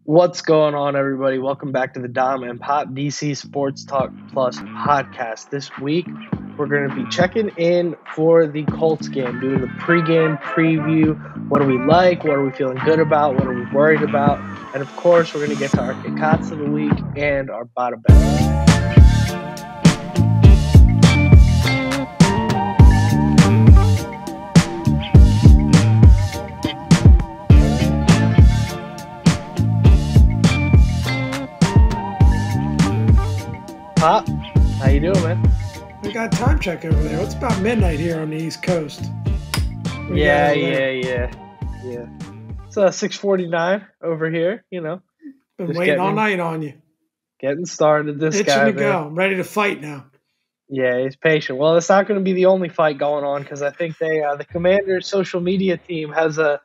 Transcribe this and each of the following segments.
What's going on, everybody? Welcome back to the Dom and Pop DC Sports Talk Plus podcast. This week, we're going to be checking in for the Colts game, doing the pregame preview. What do we like? What are we feeling good about? What are we worried about? And of course, we're going to get to our cazz of the week and our bada. Pop, how you doing, man? We got time check over there. It's about midnight here on the East Coast. Yeah. It's 6:49 over here. Been waiting all night on you. Getting started. This Itching guy, to go. I'm ready to fight now. Yeah, he's patient. Well, it's not going to be the only fight going on because I think the Commanders' social media team has a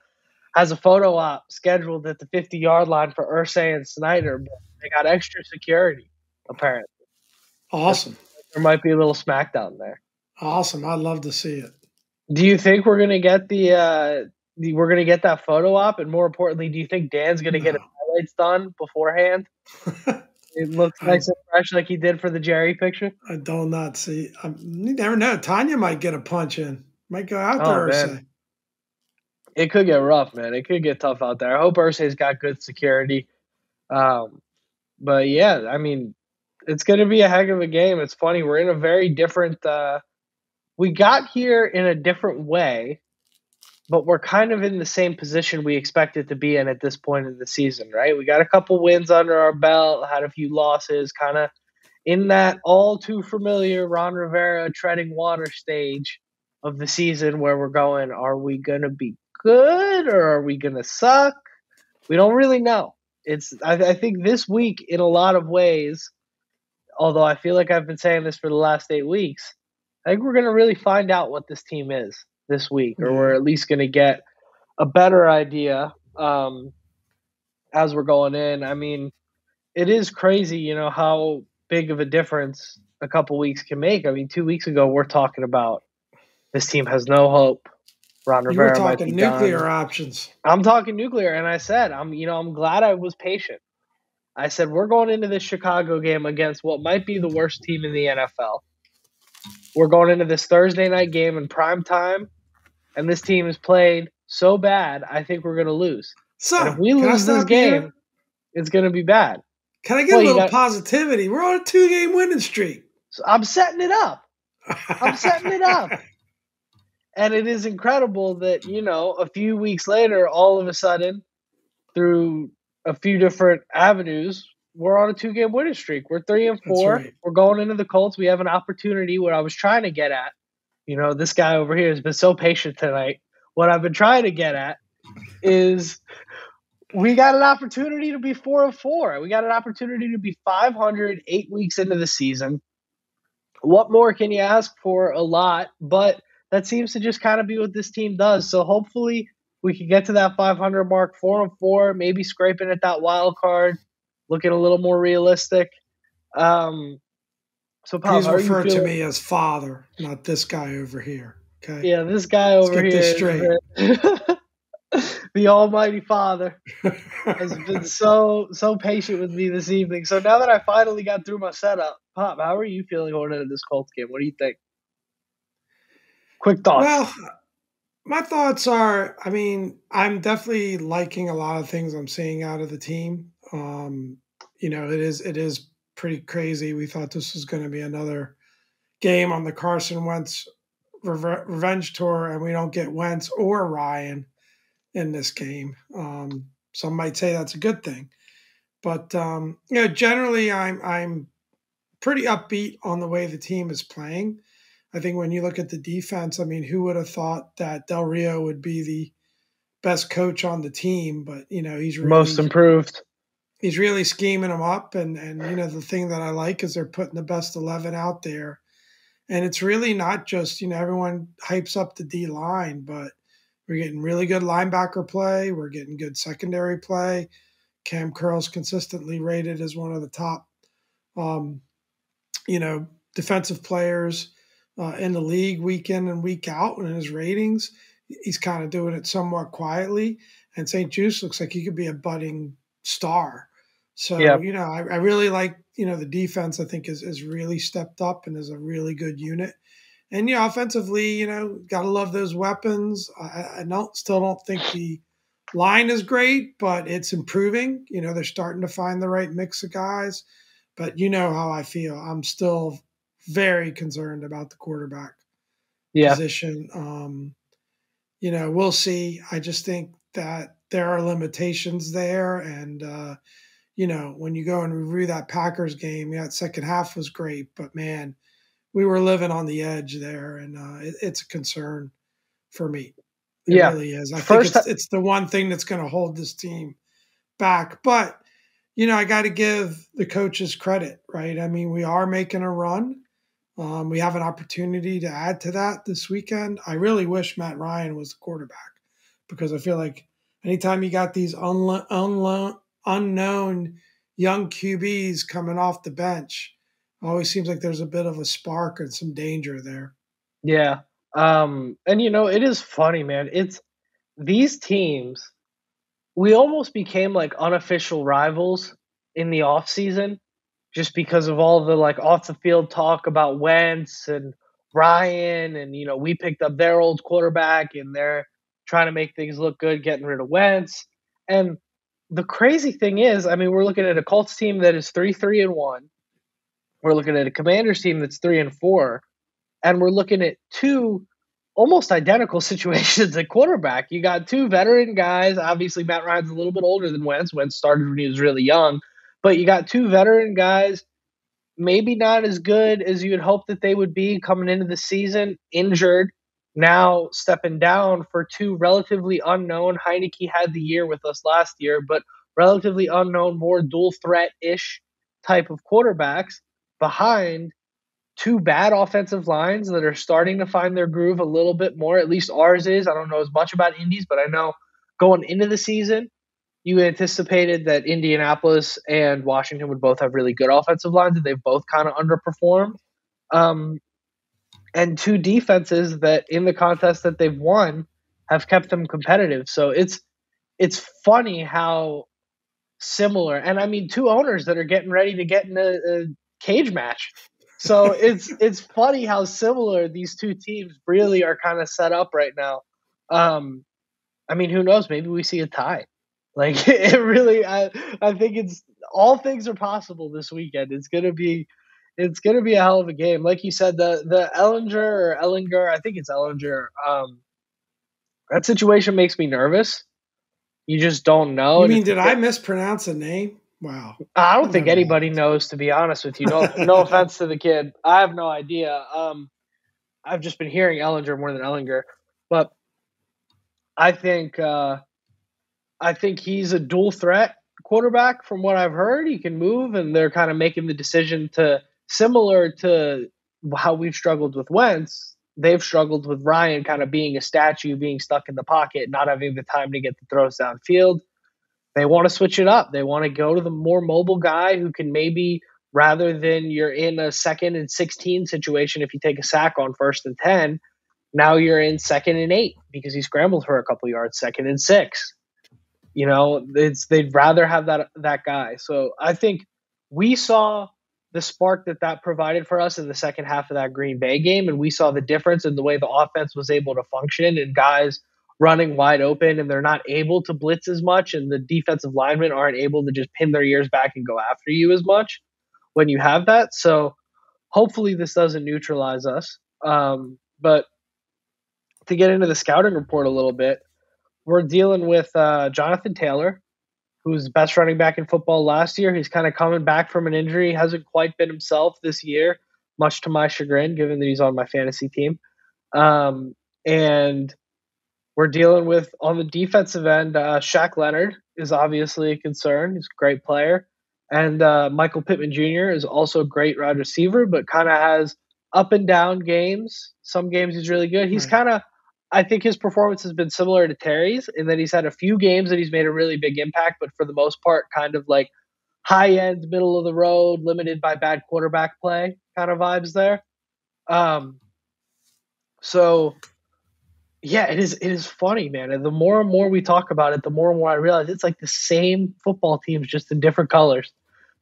photo op scheduled at the 50-yard line for Irsay and Snyder, but they got extra security apparently. Awesome. There might be a little smackdown there. Awesome. I'd love to see it. Do you think we're gonna get we're gonna get that photo op, and more importantly, do you think Dan's gonna get his highlights done beforehand? It looks nice and fresh like he did for the Jerry picture. I do not see. You never know. Tanya might get a punch in. Might go out there. Man. It could get rough, man. It could get tough out there. I hope Irsay's got good security. But yeah, I mean, it's going to be a heck of a game. It's funny. We're in a very different we got here in a different way, but we're kind of in the same position we expected to be in at this point in the season, right? We got a couple wins under our belt, had a few losses, kind of in that all too familiar Ron Rivera treading water stage of the season where we're going, are we going to be good or are we going to suck? We don't really know. I think this week, in a lot of ways, although I feel like I've been saying this for the last 8 weeks, I think we're going to really find out what this team is this week, or we're at least going to get a better idea as we're going in. I mean, it is crazy, how big of a difference a couple weeks can make. I mean, 2 weeks ago, we're talking about this team has no hope. Ron Rivera might be nuclear done. Options. I'm talking nuclear, and I said, I'm glad I was patient. I said, we're going into this Chicago game against what might be the worst team in the NFL. We're going into this Thursday night game in prime time, and this team is played so bad, I think we're going to lose. So, and if we lose this game, it's going to be bad. Can I get a little positivity? We're on a 2-game winning streak. So I'm setting it up. And it is incredible that, a few weeks later, all of a sudden, through a few different avenues, we're on a 2-game winning streak. We're 3-4. Right. We're going into the Colts. We have an opportunity. What I was trying to get at, this guy over here has been so patient tonight. What I've been trying to get at is we got an opportunity to be 4-4. We got an opportunity to be 500 8 weeks into the season. What more can you ask for? A lot, but that seems to just kind of be what this team does. So hopefully we can get to that 500 mark, 4-4, maybe scraping at that wild card, looking a little more realistic. So, Pop, please refer to me as father, not this guy over here. Okay. Yeah, this guy over here. Let's get this straight. The Almighty Father has been so patient with me this evening. So now that I finally got through my setup, Pop, how are you feeling going into this Colts game? What do you think? Quick thoughts. Well, my thoughts are, I'm definitely liking a lot of things I'm seeing out of the team. It is pretty crazy. We thought this was going to be another game on the Carson Wentz revenge tour, and we don't get Wentz or Ryan in this game. Some might say that's a good thing, but generally, I'm pretty upbeat on the way the team is playing. I think when you look at the defense, who would have thought that Del Rio would be the best coach on the team? But he's really, most improved. He's really scheming them up, and the thing that I like is they're putting the best 11 out there, and it's really not just everyone hypes up the D line, but we're getting really good linebacker play, we're getting good secondary play. Cam Curl's consistently rated as one of the top, defensive players in the league week in and week out, and in his ratings, he's kind of doing it somewhat quietly. And St. Juice looks like he could be a budding star. So, Yeah. I really like, the defense I think is really stepped up and is a really good unit. And, offensively, got to love those weapons. I still don't think the line is great, but it's improving. They're starting to find the right mix of guys. But you know how I feel. I'm still very concerned about the quarterback Yeah. position. We'll see. I just think that there are limitations there. And, when you go and review that Packers game, that second half was great, but man, we were living on the edge there. And it's a concern for me. It Yeah. really is. I think First, it's the one thing that's going to hold this team back. But, I got to give the coaches credit, right? I mean, we are making a run. We have an opportunity to add to that this weekend. I really wish Matt Ryan was the quarterback because I feel like anytime you got these unknown young QBs coming off the bench, it always seems like there's a bit of a spark and some danger there. yeah. And it is funny, man. It's these teams, we almost became like unofficial rivals in the off season just because of all the like off the field talk about Wentz and Ryan, and we picked up their old quarterback and they're trying to make things look good, getting rid of Wentz. And the crazy thing is, I mean, we're looking at a Colts team that is 3-3-1. We're looking at a Commanders team that's 3-4, and we're looking at two almost identical situations at quarterback. You got two veteran guys. Obviously, Matt Ryan's a little bit older than Wentz. Wentz started when he was really young, but you got two veteran guys, maybe not as good as you would hope that they would be coming into the season, injured, now stepping down for two relatively unknown. Heineke had the year with us last year, but relatively unknown, more dual threat-ish type of quarterbacks behind two bad offensive lines that are starting to find their groove a little bit more. At least ours is. I don't know as much about Indy's, but I know going into the season, you anticipated that Indianapolis and Washington would both have really good offensive lines, and they've both kind of underperformed. Um, and two defenses that in the contest that they've won have kept them competitive. So it's funny how similar, and I mean, two owners that are getting ready to get in a cage match. So it's funny how similar these two teams really are kind of set up right now. I mean, who knows? Maybe we see a tie. Like it really, I think it's all things are possible this weekend. It's gonna be a hell of a game. Like you said, the Ellinger, I think it's Ellinger. That situation makes me nervous. You just don't know. You And mean, it's did I mispronounce a name? Wow. I don't That think never anybody happens. knows, to be honest with you. No offense to the kid. I have no idea. I've just been hearing Ellinger more than Ellinger, but I think I think he's a dual threat quarterback. From what I've heard, he can move, and they're kind of making the decision to similar to how we've struggled with Wentz. They've struggled with Ryan kind of being a statue, being stuck in the pocket, not having the time to get the throws downfield. They want to switch it up. They want to go to the more mobile guy who can maybe, rather than you're in a 2nd and 16 situation, if you take a sack on 1st and 10, now you're in 2nd and 8 because he scrambled for a couple yards, 2nd and 6. They'd rather have that guy. So I think we saw the spark that provided for us in the second half of that Green Bay game, and we saw the difference in the way the offense was able to function and guys running wide open, and they're not able to blitz as much, and the defensive linemen aren't able to just pin their ears back and go after you as much when you have that. So hopefully this doesn't neutralize us. But to get into the scouting report a little bit, we're dealing with Jonathan Taylor, who's the best running back in football last year. He's kind of coming back from an injury. He hasn't quite been himself this year, much to my chagrin, given that he's on my fantasy team. And we're dealing with, on the defensive end, Shaq Leonard is obviously a concern. He's a great player. And Michael Pittman Jr. is also a great wide receiver, but kind of has up and down games. Some games he's really good. He's Right. kind of, I think his performance has been similar to Terry's in that he's had a few games that he's made a really big impact, but for the most part, kind of like high end, middle of the road, limited by bad quarterback play kind of vibes there. So Yeah, it is. It is funny, man. And the more and more we talk about it, the more and more I realize it's like the same football teams, just in different colors,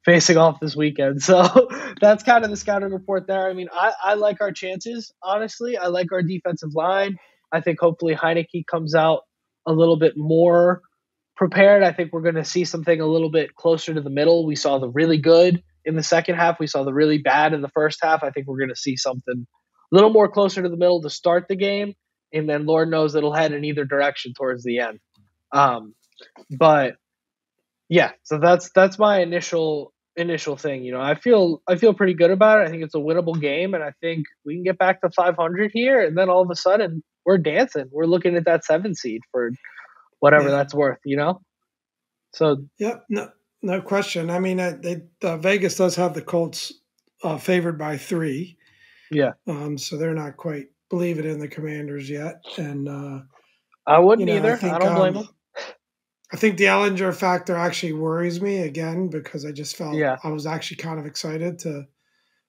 facing off this weekend. So that's kind of the scouting report there. I mean, I like our chances. Honestly, I like our defensive line. I think hopefully Heineke comes out a little bit more prepared. I think we're going to see something a little bit closer to the middle. We saw the really good in the second half. We saw the really bad in the first half. I think we're going to see something a little more closer to the middle to start the game, and then Lord knows it'll head in either direction towards the end. Um, but yeah, so that's my initial thing. You know, I feel pretty good about it. I think it's a winnable game, and I think we can get back to 500 here, and then all of a sudden we're dancing. We're looking at that 7 seed for whatever Yeah. that's worth. You know, so Yep. No, no question. I mean, Vegas does have the Colts favored by 3. yeah, So they're not quite believing in the Commanders yet. And, I you wouldn't know, either. I don't blame them. I think the Ellinger factor actually worries me again because I just felt Yeah, I was actually kind of excited to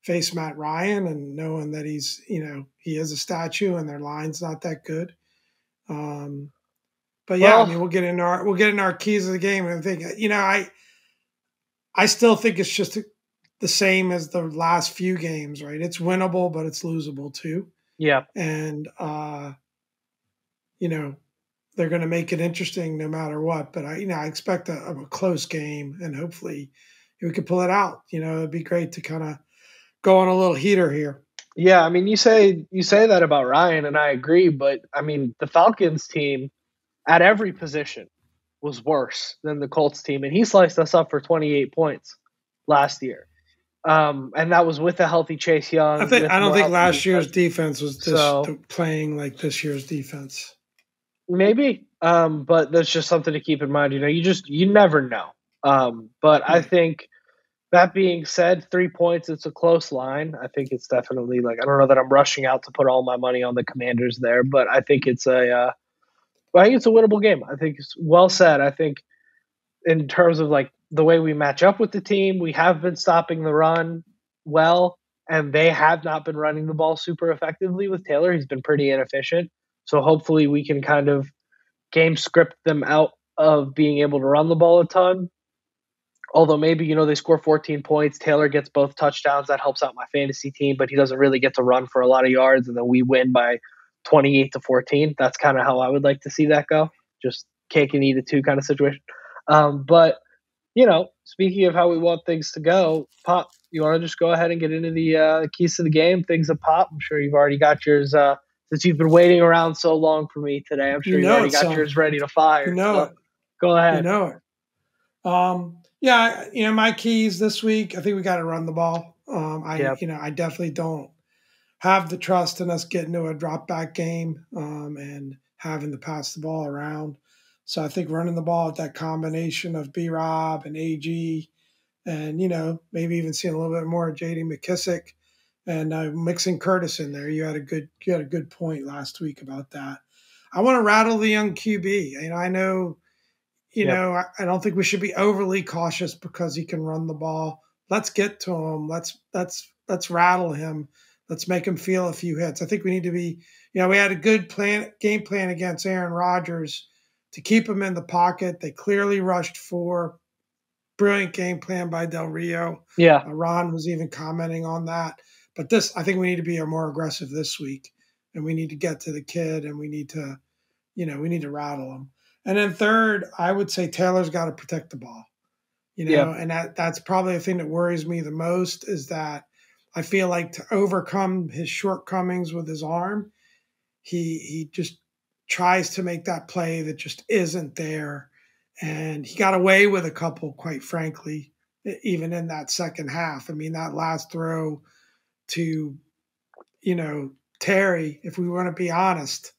face Matt Ryan and knowing that he's, he is a statue and their line's not that good. Um, but yeah, I well, mean, we'll get in our keys of the game and think, I still think it's just the same as the last few games, right? It's winnable, but it's losable too. yeah. And, you know, they're going to make it interesting no matter what. But I expect a close game, and hopefully we could pull it out. It'd be great to kind of go on a little heater here. Yeah, I mean, you say that about Ryan, and I agree. But I mean, the Falcons team at every position was worse than the Colts team, and he sliced us up for 28 points last year. And that was with a healthy Chase Young, I with don't more think healthy last year's defense. defense was So playing like this year's defense. maybe, but that's just something to keep in mind. You know, you never know. But I Right. think that being said, 3 points, it's a close line. I think it's definitely like I don't know that I'm rushing out to put all my money on the Commanders there, but I think it's a winnable game. I think it's well said. I think in terms of like the way we match up with the team, we have been stopping the run well, and they have not been running the ball super effectively with Taylor. He's been pretty inefficient. So hopefully we can kind of game script them out of being able to run the ball a ton. Although maybe, they score 14 points, Taylor gets both touchdowns, that helps out my fantasy team, but he doesn't really get to run for a lot of yards, and then we win by 28-14. That's kind of how I would like to see that go. Just cake and eat it too kind of situation. But speaking of how we want things to go, Pop, you want to just go ahead and get into the keys to the game, things that pop? I'm sure you've already got yours. Since you've been waiting around so long for me today, I'm You sure you've know already it, got son. yours ready to You fire. know So it. go You ahead. know it. Yeah, my keys this week, I think we got to run the ball. Yep. I definitely don't have the trust in us getting to a drop back game and having to pass the ball around. So I think running the ball with that combination of B Rob and AG and, maybe even seeing a little bit more of JD McKissick and mixing Curtis in there. You had a good point last week about that. I want to rattle the young QB. I know Yep. I don't think we should be overly cautious because he can run the ball. Let's get to him. Let's rattle him. Let's make him feel a few hits. I think we need to be, we had a good game plan against Aaron Rodgers to keep him in the pocket. They clearly rushed 4. Brilliant game plan by Del Rio. Yeah. Ron was even commenting on that. But I think we need to be more aggressive this week, and we need to get to the kid, and we need to rattle him. And then third, I would say Taylor's got to protect the ball. Yep. And that's probably the thing that worries me the most is that I feel like to overcome his shortcomings with his arm, he just tries to make that play that just isn't there. And he got away with a couple, quite frankly, even in that second half. I mean, that last throw to, Terry, if we want to be honest,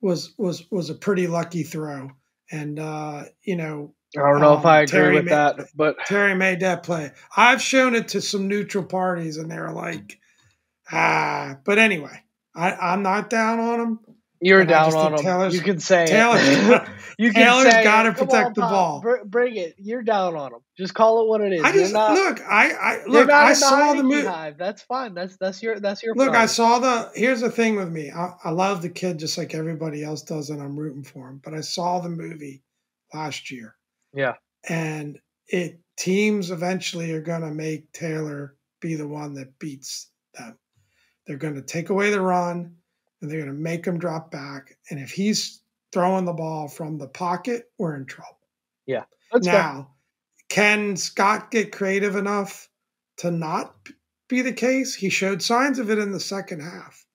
was a pretty lucky throw. And I don't know if I agree with Terry that, but Terry made that play. I've shown it to some neutral parties, and they're like, ah. But anyway, I'm not down on him. You're And I down just on think him. You can Taylor's say it. You can Taylor's say got to it. Come on, protect the Pop. ball. Bring it. You're down on him. Just call it what it is. I just look. You're not I in the saw the Heineke movie. hive. That's fine. That's your Look, I problem. saw the. Here's the thing with me. I love the kid just like everybody else does, and I'm rooting for him. But I saw the movie last year, Yeah. and teams eventually are going to make Taylor be the one that beats them. They're going to take away the run, and they're going to make him drop back. And if he's throwing the ball from the pocket, we're in trouble. Yeah. That's fair. Now, can Scott get creative enough to not be the case? He showed signs of it in the second half.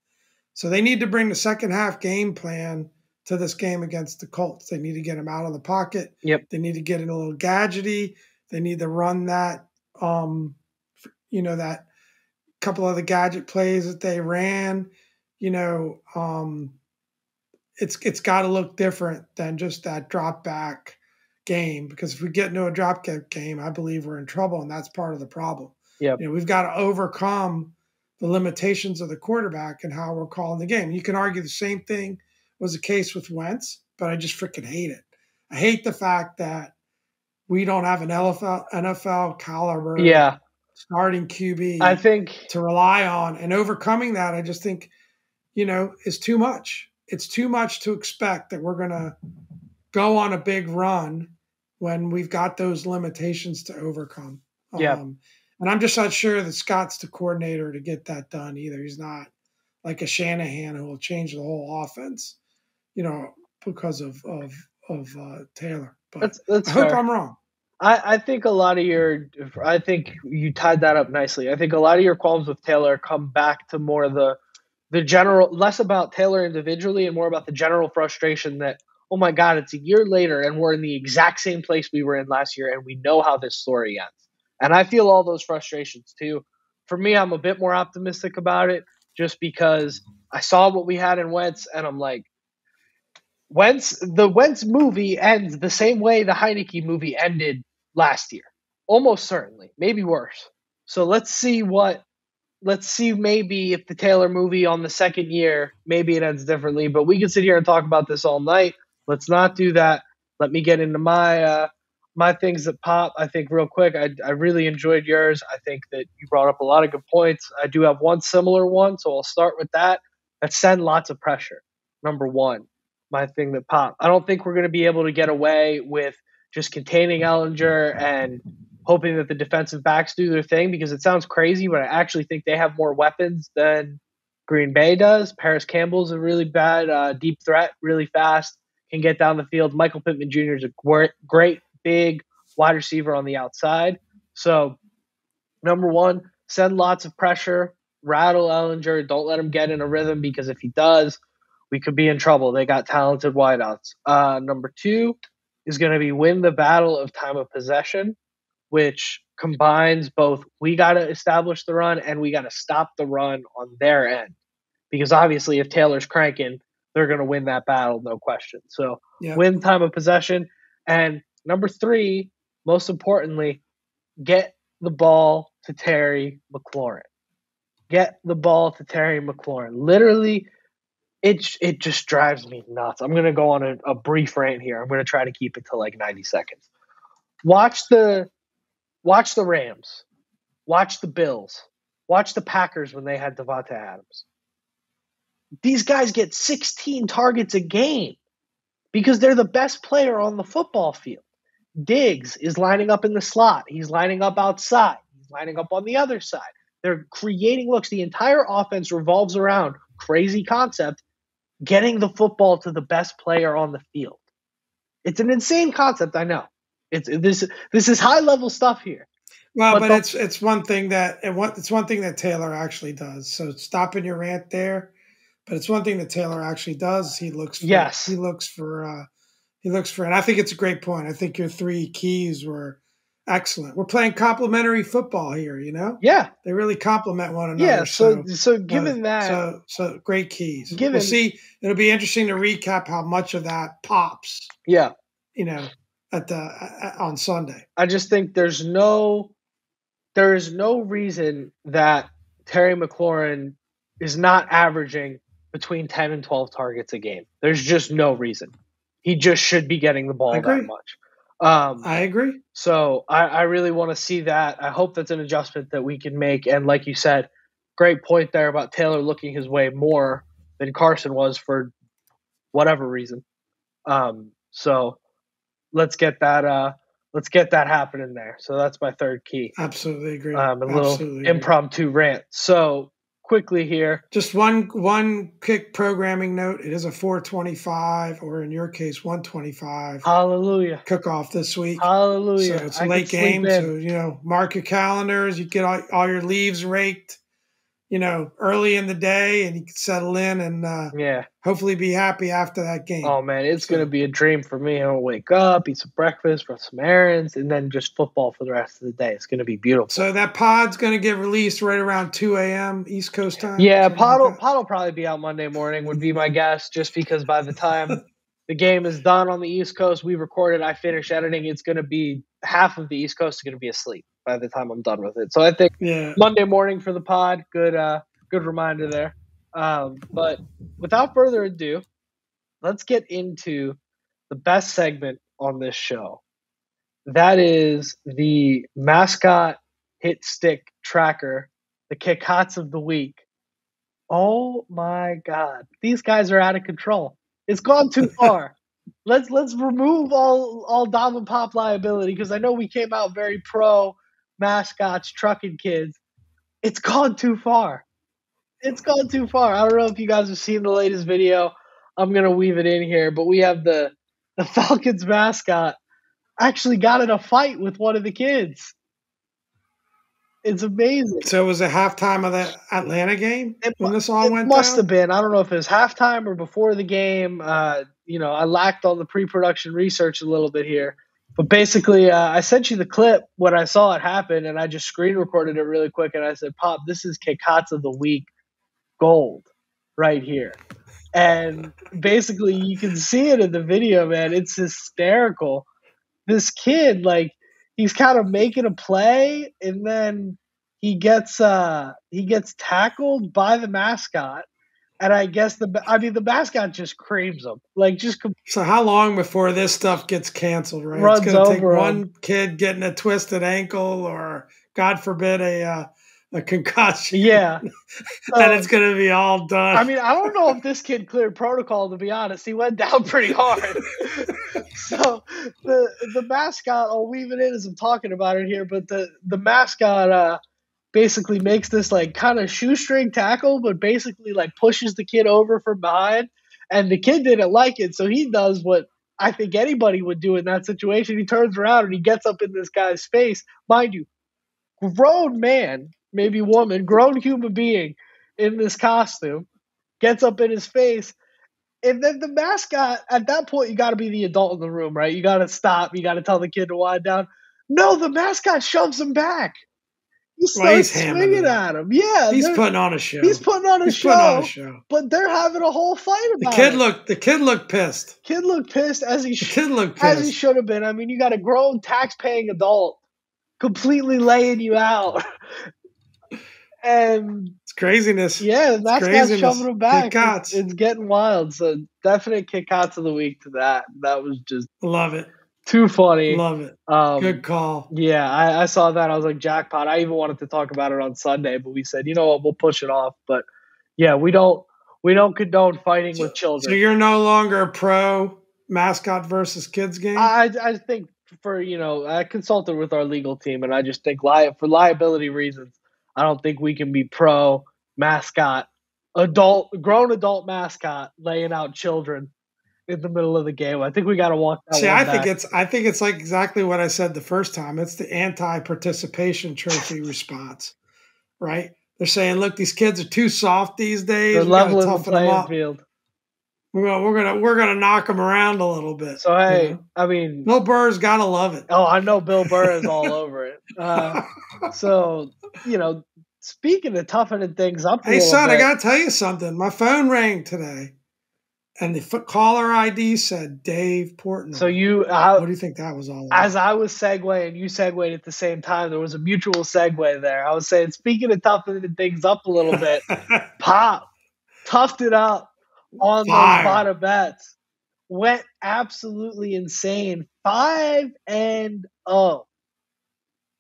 So they need to bring the second half game plan to this game against the Colts. They need to get him out of the pocket. Yep. They need to get it a little gadgety. They need to run that, that couple of the gadget plays that they ran. It's got to look different than just that drop back game, because if we get into a drop kick game, I believe we're in trouble, and that's part of the problem. Yeah. We've got to overcome the limitations of the quarterback and how we're calling the game. You can argue the same thing was the case with Wentz, but I just freaking hate it. I hate the fact that we don't have an NFL caliber starting QB I think to rely on, and overcoming that, I just think, is too much. It's too much to expect that we're going to go on a big run when we've got those limitations to overcome. Yeah. And I'm just not sure that Scott's the coordinator to get that done either. He's not like a Shanahan who will change the whole offense, because of Taylor. But that's I hope fair. I'm wrong. I think I think you tied that up nicely. I think a lot of your qualms with Taylor come back to more the general, less about Taylor individually and more about the general frustration that, oh my God, it's a year later and we're in the exact same place we were in last year and we know how this story ends. And I feel all those frustrations too. For me, I'm a bit more optimistic about it just because I saw what we had in Wentz and I'm like, the Wentz movie ends the same way the Heineke movie ended last year. Almost certainly. Maybe worse. So let's see maybe if the Taylor movie on the second year, maybe it ends differently. But we can sit here and talk about this all night. Let's not do that. Let me get into my things that pop. I think real quick, I really enjoyed yours. I think that you brought up a lot of good points. I do have one similar one, so I'll start with that. Let's send lots of pressure. Number one, my thing that pop. I don't think we're going to be able to get away with just containing Ellinger and hoping that the defensive backs do their thing, because it sounds crazy, but I actually think they have more weapons than Green Bay does. Paris Campbell's a really bad deep threat, really fast, can get down the field. Michael Pittman Jr. is a great big wide receiver on the outside. So, number one, send lots of pressure, rattle Ellinger, don't let him get in a rhythm, because if he does, we could be in trouble. They got talented wideouts. Number two is going to be win the battle of time of possession, which combines both we got to establish the run and we got to stop the run on their end. Because obviously if Taylor's cranking, they're going to win that battle, no question. So win time of possession. And number three, most importantly, get the ball to Terry McLaurin. Get the ball to Terry McLaurin. Literally, it just drives me nuts. I'm going to go on a brief rant here. I'm going to try to keep it to like 90 seconds. Watch the Rams. Watch the Bills. Watch the Packers when they had Devonta Adams. These guys get 16 targets a game because they're the best player on the football field. Diggs is lining up in the slot. He's lining up outside. He's lining up on the other side. They're creating looks. The entire offense revolves around, crazy concept, getting the football to the best player on the field. It's an insane concept, I know. This is high level stuff here. Well, but it's one thing that Taylor actually does. So stopping your rant there, but it's one thing that Taylor actually does. He looks for, and I think it's a great point. I think your three keys were excellent. We're playing complementary football here, Yeah, they really complement one another. Yeah, so given that, so great keys. We'll see. It'll be interesting to recap how much of that pops. Yeah, on Sunday. I just think there is no reason that Terry McLaurin is not averaging between 10 and 12 targets a game. There's just no reason. He just should be getting the ball that much. I agree. So I really want to see that. I hope that's an adjustment that we can make. And like you said, great point there about Taylor looking his way more than Carson was for whatever reason. So let's get that happening there. So that's my third key. Absolutely agree. A little impromptu rant. So quickly here, just one quick programming note. It is a 4:25, or in your case 1:25. Hallelujah. Kickoff this week. Hallelujah. So it's a late game. So mark your calendars. You get all your leaves raked, early in the day, and you can settle in and hopefully be happy after that game. Oh man, it's gonna be a dream for me. I'll wake up, eat some breakfast, run some errands, and then just football for the rest of the day. It's gonna be beautiful. So that pod's gonna get released right around 2 a.m. East Coast time. Yeah, pod will probably be out Monday morning, would be my guess, just because by the time the game is done on the East Coast, we record it, I finish editing, it's gonna be half of the East Coast is gonna be asleep by the time I'm done with it. So I think Monday morning for the pod, good reminder there. But without further ado, let's get into the best segment on this show. That is the mascot hit stick tracker, the cazz of the week. Oh my God, these guys are out of control. It's gone too far. Let's remove all Dom and Pop liability, because I know we came out very pro mascots trucking kids. It's gone too far. It's gone too far. I don't know if you guys have seen the latest video. I'm going to weave it in here, but we have the Falcons mascot actually got in a fight with one of the kids. It's amazing. So it was a halftime of the Atlanta game when this all went down? It must have been. I don't know if it was halftime or before the game. I lacked on the pre-production research a little bit here. But basically, I sent you the clip when I saw it happen, and I just screen recorded it really quick, and I said, Pop, this is cazz of the week gold right here. And basically, you can see it in the video, man. It's hysterical. This kid, he's kind of making a play, and then he gets tackled by the mascot, and I guess the mascot just creams him, So how long before this stuff gets canceled? Right, runs it's going to take over one kid getting a twisted ankle, or God forbid a concussion. Yeah, and it's going to be all done. I mean, I don't know if this kid cleared protocol, to be honest. He went down pretty hard. So the mascot, I'll weave it in as I'm talking about it here, but the mascot basically makes this kind of shoestring tackle, but basically pushes the kid over from behind, and the kid didn't like it, so he does what I think anybody would do in that situation. He turns around and he gets up in this guy's face. Mind you, grown man, maybe woman, grown human being in this costume, gets up in his face. And then the mascot, at that point, you got to be the adult in the room, right? You got to stop. You got to tell the kid to wind down. No, the mascot shoves him back. He starts swinging at him. Yeah. He's putting on a show. He's putting on a show. But they're having a whole fight about it. The kid looked pissed. Kid looked pissed as he should have been. I mean, you got a grown tax-paying adult completely laying you out. And it's craziness. Yeah, the mascot's shoving him back. It's getting wild. So definite cazz of the week to that. That was just love it. Too funny. Love it. Good call. Yeah, I saw that. I was like, jackpot. I even wanted to talk about it on Sunday, but we said, you know what, we'll push it off. But yeah, we don't condone fighting with children. So you're no longer a pro mascot versus kids game? I think I consulted with our legal team, and I just think for liability reasons, I don't think we can be pro mascot, grown adult mascot laying out children in the middle of the game. I think we got to walk that one back. I think it's like exactly what I said the first time. It's the anti-participation trophy response, right? They're saying, look, these kids are too soft these days. They're leveling the playing field. We're gonna knock them around a little bit. So hey, I mean, Bill Burr's gotta love it. Oh, I know Bill Burr is all over it. So speaking of toughening things up, hey son, I gotta tell you something. My phone rang today, and the caller ID said Dave Portnoy. So what do you think that was all about? As I was segueing, you segued at the same time. There was a mutual segue there. I was saying, speaking of toughening things up a little bit, Pop toughed it up on those Fire. bada bets. Went absolutely insane. 5-0.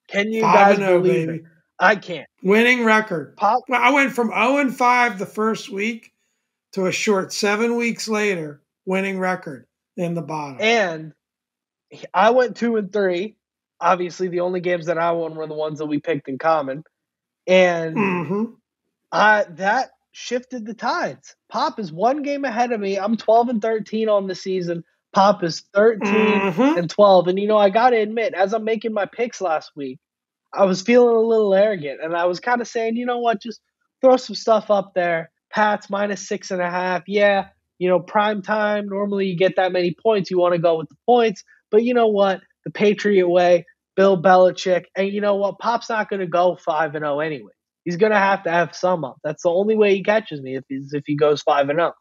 Can you guys 5-0, believe it? baby. I can't. Winning record. Pop Well, I went from 0-5 the first week to a short 7 weeks later winning record in the bottom. and I went 2-3. Obviously, the only games that I won were the ones that we picked in common. And Mm-hmm. that shifted the tides. Pop is 1 game ahead of me. I'm 12-13 on the season. Pop is 13-12. Mm-hmm. And I got to admit, as I'm making my picks last week, I was feeling a little arrogant, and I was kind of saying, you know what, just throw some stuff up there. Pats -6.5. Yeah, prime time. Normally you get that many points. You want to go with the points. But you know what? The Patriot way, Bill Belichick. And you know what? Pop's not going to go 5-0 anyway. He's going to have some up. That's the only way he catches me if he goes 5-0.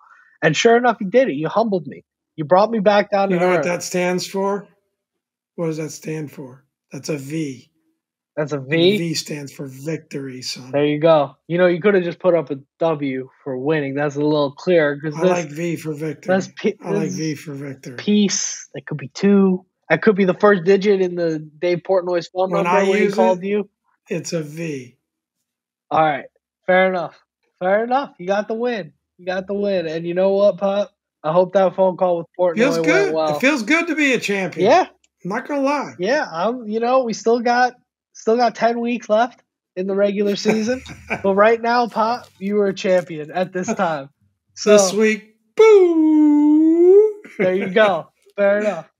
And sure enough, he did it. You humbled me. You brought me back down to You know what earth. that stands for? What does that stand for? That's a V. That's a And V. the V stands for victory, son. There you go. You could have just put up a W for winning. That's a little clearer because I like V for victory. I like V for victory. Peace. That could be 2. That could be the first digit in the Dave Portnoy's phone When number I when he use called it, you. it's a V. All right. Fair enough. You got the win. And you know what, Pop? I hope that phone call with Feels Portnoy went good. well. It feels good to be a champion. Yeah. I'm not gonna lie. Yeah. We still got 10 weeks left in the regular season. But right now, Pop, you are a champion at this time. So this week, boo. There you go. Fair enough.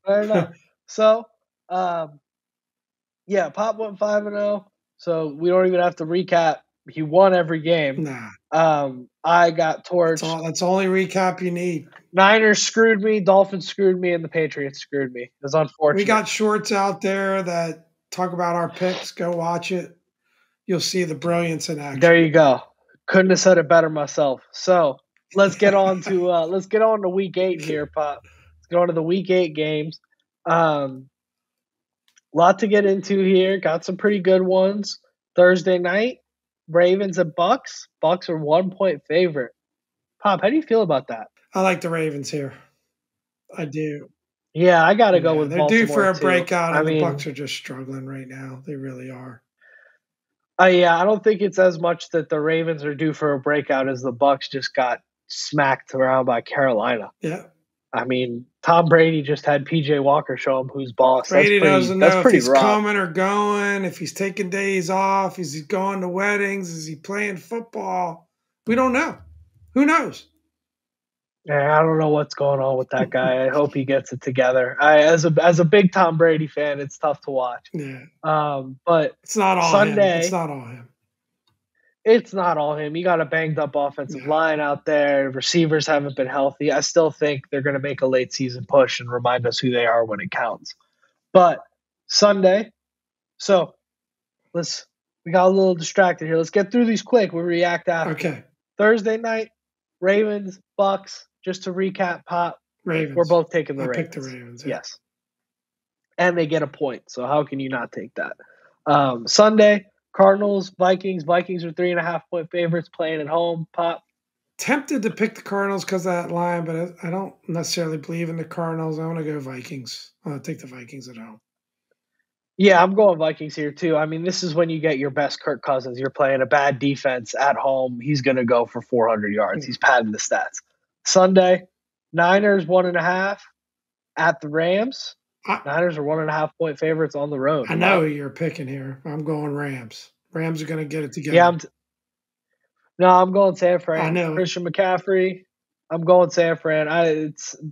So, yeah, Pop went 5-0. So we don't even have to recap. He won every game. Nah. I got torched. That's the only recap you need. Niners screwed me, Dolphins screwed me, and the Patriots screwed me. It was unfortunate. We got shorts out there that talk about our picks. Go watch it. You'll see the brilliance in action. There you go. Couldn't have said it better myself. So let's get on to week 8 here, Pop. Let's get on to the week 8 games. Lot to get into here. Got some pretty good ones. Thursday night, Ravens and Bucks. Bucks are 1-point favorite. Pop, how do you feel about that? I like the Ravens here. I do. Yeah, I got to go with they're Baltimore. They're due for a too. breakout, and the Bucks are just struggling right now. They really are. Yeah, I don't think it's as much that the Ravens are due for a breakout as the Bucks just got smacked around by Carolina. Yeah. I mean, Tom Brady just had PJ Walker show him who's boss. Brady doesn't know if he's rough. coming or going, if he's taking days off, is he going to weddings, is he playing football? We don't know. Who knows? Yeah, I don't know what's going on with that guy. I hope he gets it together. As a big Tom Brady fan, it's tough to watch. Yeah. But it's not all Sunday, him. It's not all him. It's not all him. You got a banged up offensive line out there. Receivers haven't been healthy. I still think they're going to make a late season push and remind us who they are when it counts. But Sunday, so we got a little distracted here. Let's get through these quick. We'll react after. Okay. Thursday night, Ravens, Bucks. Just to recap, Pop. Ravens. We're both taking the I Ravens. Picked the Ravens. Yeah. Yes. And they get a point. So how can you not take that? Sunday, Cardinals, Vikings. Vikings are 3.5-point favorites playing at home. Pop. Tempted to pick the Cardinals because of that line, but I don't necessarily believe in the Cardinals. I want to go Vikings. I'll take the Vikings at home. Yeah, I'm going Vikings here too. I mean, this is when you get your best Kirk Cousins. You're playing a bad defense at home. He's going to go for 400 yards. He's padding the stats. Sunday, Niners 1.5 at the Rams. Niners are 1.5-point favorites on the road. I know who you're picking here. I'm going Rams. Rams are going to get it together. Yeah, I'm going San Fran. I know. Christian McCaffrey. I'm going San Fran.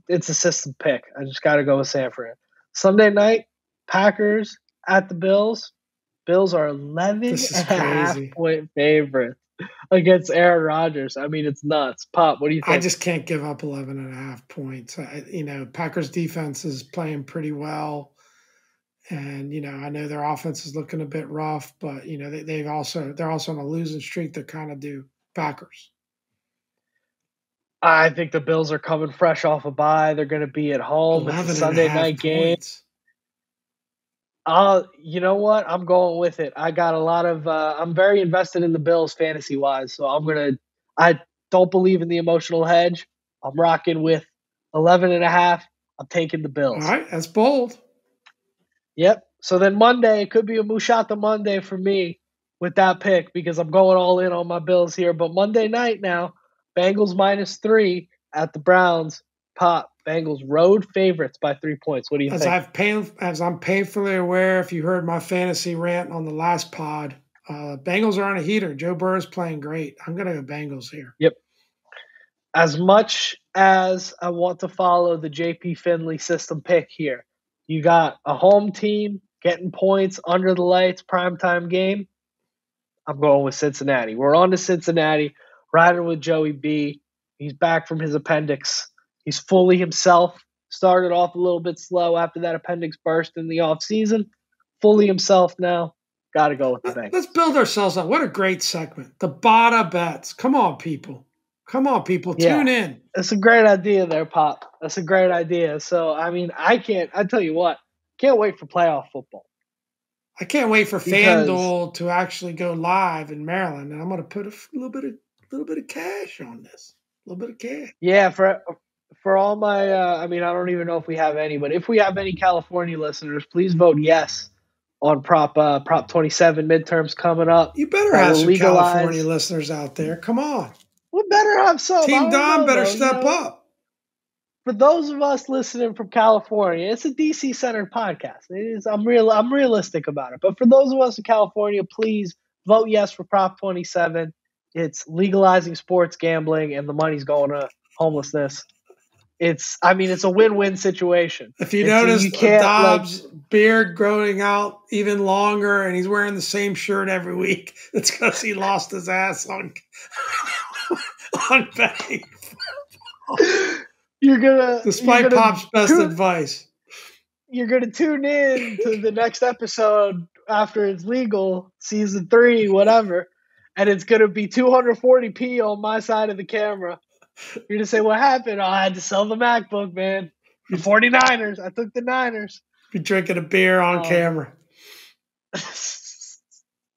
It's a system pick. I just got to go with San Fran. Sunday night, Packers at the Bills. Bills are 11.5-point favorites against Aaron Rodgers. I mean, it's nuts. Pop, what do you think? I just can't give up 11.5 points. Packers defense is playing pretty well. And, I know their offense is looking a bit rough, but, they're also on a losing streak to kind of do Packers. I think the Bills are coming fresh off a bye. They're going to be at home. It's a Sunday night game. You know what? I'm going with it. I got a lot of I'm very invested in the Bills fantasy-wise, so I don't believe in the emotional hedge. I'm rocking with 11.5. I'm taking the All Bills. right, that's bold. Yep. So then Monday, it could be a Mushata Monday for me with that pick because I'm going all in on my Bills here. But Monday night now, Bengals -3 at the Browns. Pop. Bengals road favorites by 3 points. What do you think? As I'm painfully aware, if you heard my fantasy rant on the last pod, Bengals are on a heater. Joe Burrow is playing great. I'm going to go Bengals here. Yep. As much as I want to follow the JP Finley system pick here, you got a home team getting points under the lights, primetime game. I'm going with Cincinnati. We're on to Cincinnati, riding with Joey B. He's back from his appendix. He's fully himself. Started off a little bit slow after that appendix burst in the offseason. Fully himself now. Got to go with the Bengals. Let's build ourselves up. What a great segment. The bada bets. Come on, people. Come on, people. Tune in. That's a great idea there, Pop. That's a great idea. So, I mean, I tell you what, can't wait for playoff football. I can't wait for FanDuel to actually go live in Maryland, and I'm going to put a little bit of cash on this. A little bit of cash. Yeah, for all my, I mean, I don't even know if we have any, but if we have any California listeners, please vote yes on Prop 27 midterms coming up. You better have some California listeners out there. Come on. We better have some. Team Don better step up. For those of us listening from California, it's a DC-centered podcast. I'm realistic about it. But for those of us in California, please vote yes for Prop 27. It's legalizing sports gambling, and the money's going to homelessness. It's a win-win situation. If you notice Dobbs' beard growing out even longer, and he's wearing the same shirt every week, it's because he lost his ass on betting. Despite Pop's best advice, you're gonna tune in to the next episode after it's legal, season 3, whatever, and it's gonna be 240p on my side of the camera. You're gonna say, "What happened?" Oh, I had to sell the MacBook, man. The 49ers. I took the Niners. Be drinking a beer on camera.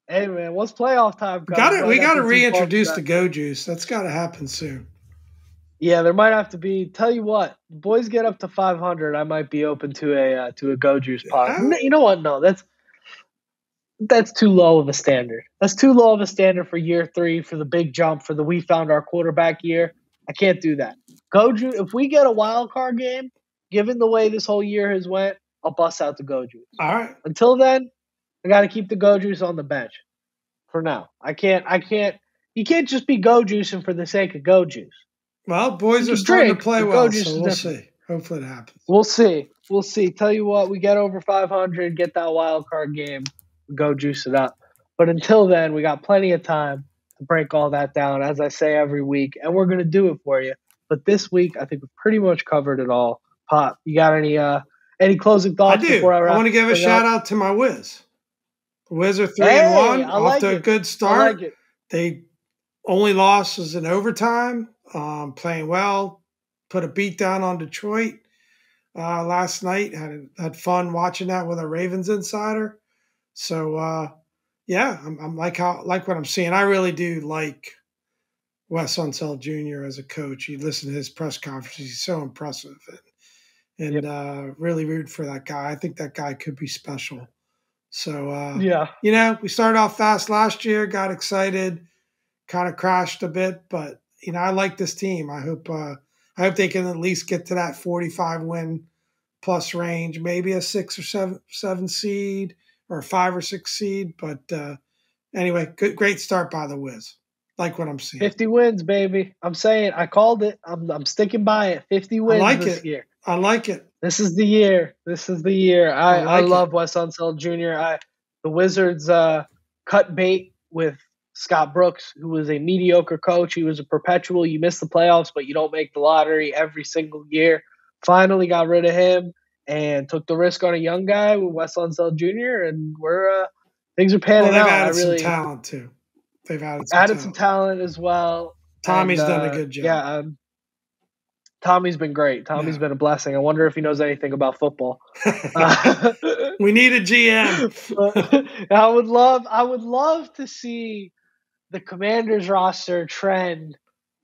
Hey, man, once playoff time comes, we got to reintroduce the Go Juice. That's got to happen soon. Yeah, there might have to be. Tell you what, boys get up to 500. I might be open to a Go Juice pod. Yeah. You know what? No, that's too low of a standard. That's too low of a standard for year 3, for the big jump, for the we found our quarterback year. I can't do that. Go Juice. If we get a wild card game, given the way this whole year has went, I'll bust out the Go Juice. All right. Until then, I got to keep the Go Juice on the bench. For now, I can't. You can't just be Go Juicing for the sake of Go Juice. Well, boys are starting to play well, so we'll see. Hopefully, it happens. We'll see. Tell you what, we get over 500, get that wild card game, Go Juice it up. But until then, we got plenty of time to break all that down, as I say every week, and we're going to do it for you. But this week, I think we've pretty much covered it all. Pop, you got any closing thoughts? I do. Before I wrap want to give a shout out to my Wiz. The Wiz are 3-1, off to a good start. I like it. They only lost was in overtime. Playing well, put a beat down on Detroit last night. Had fun watching that with a Ravens insider. So yeah, I'm like what I'm seeing. I really do like Wes Unseld Jr. as a coach. You listen to his press conferences; he's so impressive, and really root for that guy. I think that guy could be special. So we started off fast last year, got excited, kind of crashed a bit, but I like this team. I hope they can at least get to that 45 win plus range, maybe a 6 or 7 seed or a 5 or 6 seed. But anyway, great start by the Wiz. Like what I'm seeing. 50 wins, baby. I'm saying I called it. I'm sticking by it. 50 wins this year. I like it. This is the year. I love Wes Unseld Jr. The Wizards cut bait with Scott Brooks, who was a mediocre coach. He was a perpetual, you miss the playoffs, but you don't make the lottery every single year. Finally got rid of him and took the risk on a young guy with Wes Unseld Jr. And things are panning out. They've added some talent too. They've added some talent as well. Tommy's done a good job. Yeah, Tommy's been great. Tommy's been a blessing. I wonder if he knows anything about football. We need a GM. I would love to see the Commanders roster trend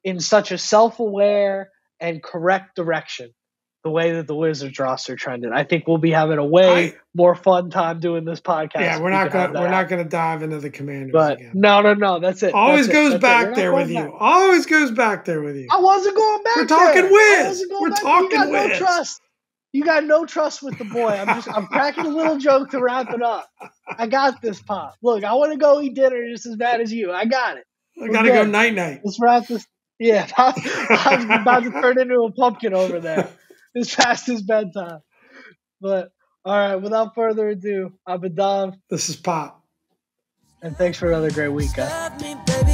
in such a self-aware and correct direction the way that the Wizards roster trended. I think we'll be having a way more fun time doing this podcast. Yeah, we're not gonna dive into the Commanders again. No, that's it. Always goes back there with you. Always goes back there with you. I wasn't going back. We're talking Wiz. We're talking You got Wiz. no trust. You got no trust with the boy. I'm cracking a little joke to wrap it up. I got this, Pop. Look, I want to go eat dinner just as bad as you. I got it. I gotta go night. Let's wrap this. Yeah, I was about to turn into a pumpkin over there. It's past his bedtime. But, all right, without further ado, I've been Dom. This is Pop. And thanks for another great week, guys.